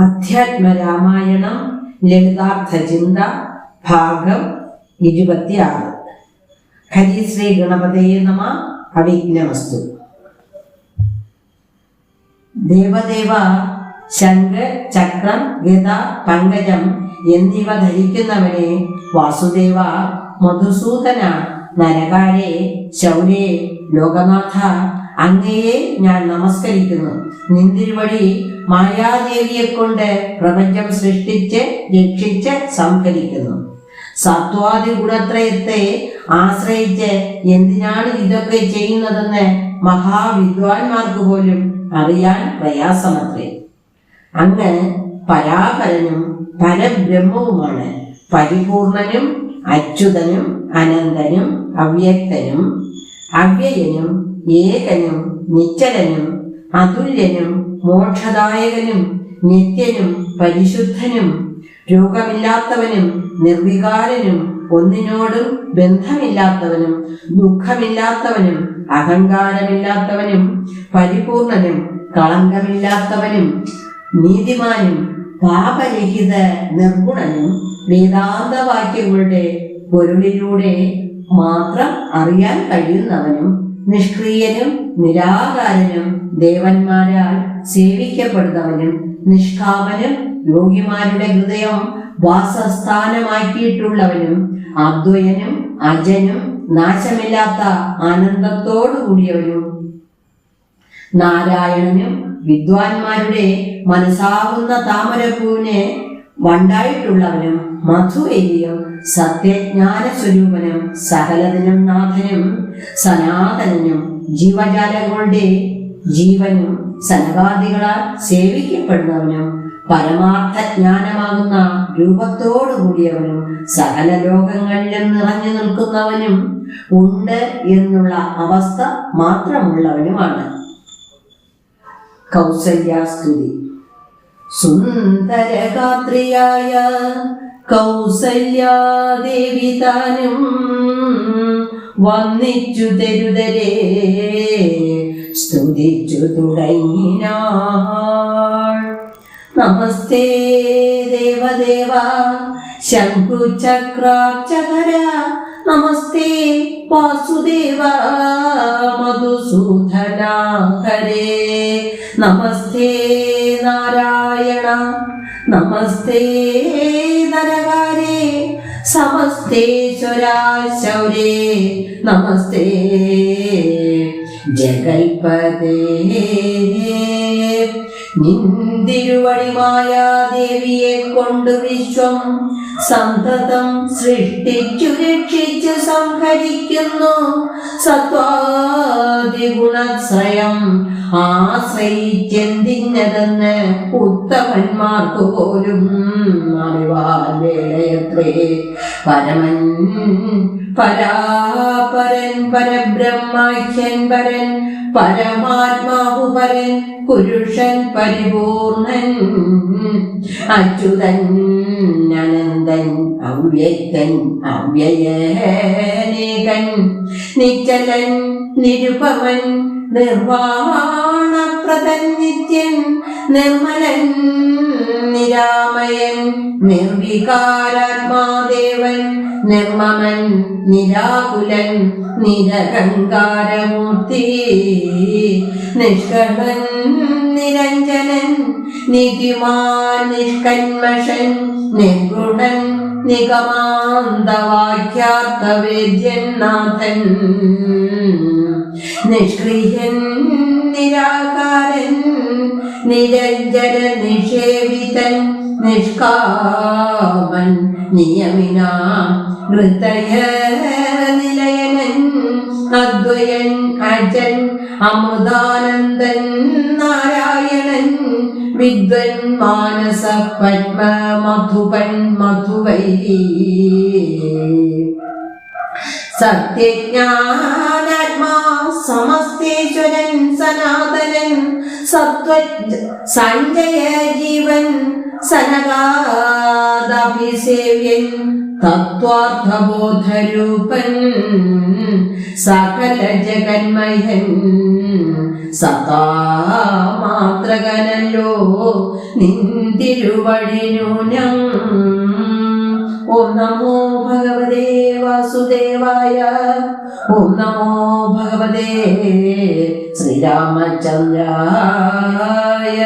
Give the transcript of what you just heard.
അധ്യാത്മരാമായണം ലളിതാർത്ഥചിന്ത ഭാഗം 26. ഹരിശ്രീ ഗണപതയേ നമ. അവിഘ്നമസ്തു. ദേവദേവ ശംഖ്, ചക്രം, ഗദ, പങ്കജം എന്നിവ ധരിക്കുന്നവനെ, വാസുദേവ, മധുസൂദന, നരകാരെ, ശൗരേ, ലോകനാഥ, അങ്ങയെ ഞാൻ നമസ്കരിക്കുന്നു. നിന്തിരുവഴി മായാദേവിയെ കൊണ്ട് പ്രപഞ്ചം സൃഷ്ടിച്ച് രക്ഷിച്ച് സംഹരിക്കുന്നു. സത്വാദി ഗുണത്രയത്തെ ആശ്രയിച്ച് എന്തിനാണ് ഇതൊക്കെ ചെയ്യുന്നതെന്ന് മഹാവിദ്വാൻമാർക്ക് പോലും അറിയാൻ പ്രയാസമത്രേ. അങ്ങ് പരാപരനും പരബ്രഹ്മവുമാണ്. പരിപൂർണനും അച്യുതനും അനന്തനും അവ്യക്തനും അവ്യയനും ഏകനും നിശ്ചലനും അതുല്യനും മോക്ഷദായകനും നിത്യനും പരിശുദ്ധനും രോഗമില്ലാത്തവനും നിർവികാരനും ഒന്നിനോടും ബന്ധമില്ലാത്തവനും ദുഃഖമില്ലാത്തവനും അഹങ്കാരമില്ലാത്തവനും പരിപൂർണനും കളങ്കമില്ലാത്തവനും നീതിമാനും പാപരഹിത നിർഗുണനും വേദാന്തവാക്യങ്ങളുടെ പൊരുളിലൂടെ മാത്രം അറിയാൻ കഴിയുന്നവനും നിഷ്ക്രിയനും നിരാകാരനും ദേവന്മാരാൽ സേവിക്കപ്പെടുന്നവനും നിഷ്കാമനും യോഗിമാരുടെ ഹൃദയം വാസസ്ഥാനമാക്കിയിട്ടുള്ളവനും അദ്വയനും അജനും നാശമില്ലാത്ത ആനന്ദത്തോടു കൂടിയവനും നാരായണനും വിദ്വാൻമാരുടെ മനസ്സാവുന്ന താമരപ്പൂവിനെ വണ്ടായിട്ടുള്ളവനും മധുവൈര്യം സത്യജ്ഞാന സ്വരൂപനും സകലതിനും നാഥനും സനാതനനും ജീവജാലങ്ങളുടെ ജീവനും സനകാദികളാൽ സേവിക്കപ്പെടുന്നവനും പരമാർത്ഥ ജ്ഞാനമാകുന്ന രൂപത്തോടു കൂടിയവനും സകല ലോകങ്ങളിലും നിറഞ്ഞു നിൽക്കുന്നവനും ഉണ്ട് എന്നുള്ള അവസ്ഥ മാത്രമുള്ളവനുമാണ്. കൗസല്യാസ്തുതി. സുന്ദരഗാത്രിയായ കൗസല്യാദേവി താനും വന്നിച്ചു തെരുതരെ സ്തുതിച്ചു തുടങ്ങിനാൾ. നമസ്തേ ദേവദേവ ശംഖുചക്രാക്ഷധര, നമസ്തേ വാസുദേവ മധുസൂദന ഹരേ, നമസ്തേ നാരായണ, നമസ്തേ നരകാരേ, സമസ്തേശ്വരാ ശൗരേ, നമസ്തേ ജഗൽപദേ. നിന്തിരുവടിമായ ദേവിയെ കൊണ്ട് വിശ്വം സന്തതം സൃഷ്ടിച്ചു രക്ഷിച്ചു സംഹരിക്കുന്നു. സത്വാദി ഗുണശ്രയം ആശ്രയിച്ചെന്തിന്നതെന്ന് ഉത്തമന്മാർക്ക് പോലും അറിവാൻ വേളയത്രേ. പരമൻ പരാപരൻ പരബ്രഹ്മാഖ്യൻ പരൻ പരമാത്മാവു പരൻ പുരുഷൻ പരിപൂർണൻ അച്യുതൻ അനന്തൻ അവ്യക്തൻ അവ്യയേകൻ നിശ്ചലൻ നിരുപമൻ നിർവാണപ്രദൻ നിത്യൻ നിർമ്മലൻ നിരാമയൻ നിർവികാരാത്മാദേവൻ നിർമ്മമൻ നിരാകുലൻ നിരഹങ്കാരമൂർത്തി നിഷ്കളൻ നിരഞ്ജനൻ നിധിമാൻ നിഷ്കന്മഷൻ നിർഗുണൻ നിഗമാന്തവാക്യാർത്ഥവേദ്യൻ നാഥൻ നിഷ്ക്രിയൻ നിരാകാരൻ നിരഞ്ജന നിഷേവിതൻ നിഷ്കാമൻ നിയമിനാ ഹൃദയ നിലയനൻ അദ്വയൻ അജൻ അമൃതാനന്ദൻ നാരായണൻ വിദ്വൻ മാനസ പത്മ മധുപൻ മധുവൈ സത്യജ്ഞാന പരമാത്മാ സമസ്തേശ്വരൻ സനാതനൻ സത്വ സഞ്ജയ ജീവൻ സനകാദാഭിസേവ്യൻ തത്വാർത്ഥബോധരൂപൻ സകല ജഗന്മയൻ സതാമാത്രകനല്ലോ നിന്തിരുവഴിനൂനം. ഓം നമോ ഭഗവതേ വാസുദേവായ. ഓം നമോ ഭഗവതേ ശ്രീരാമചന്ദ്രായ.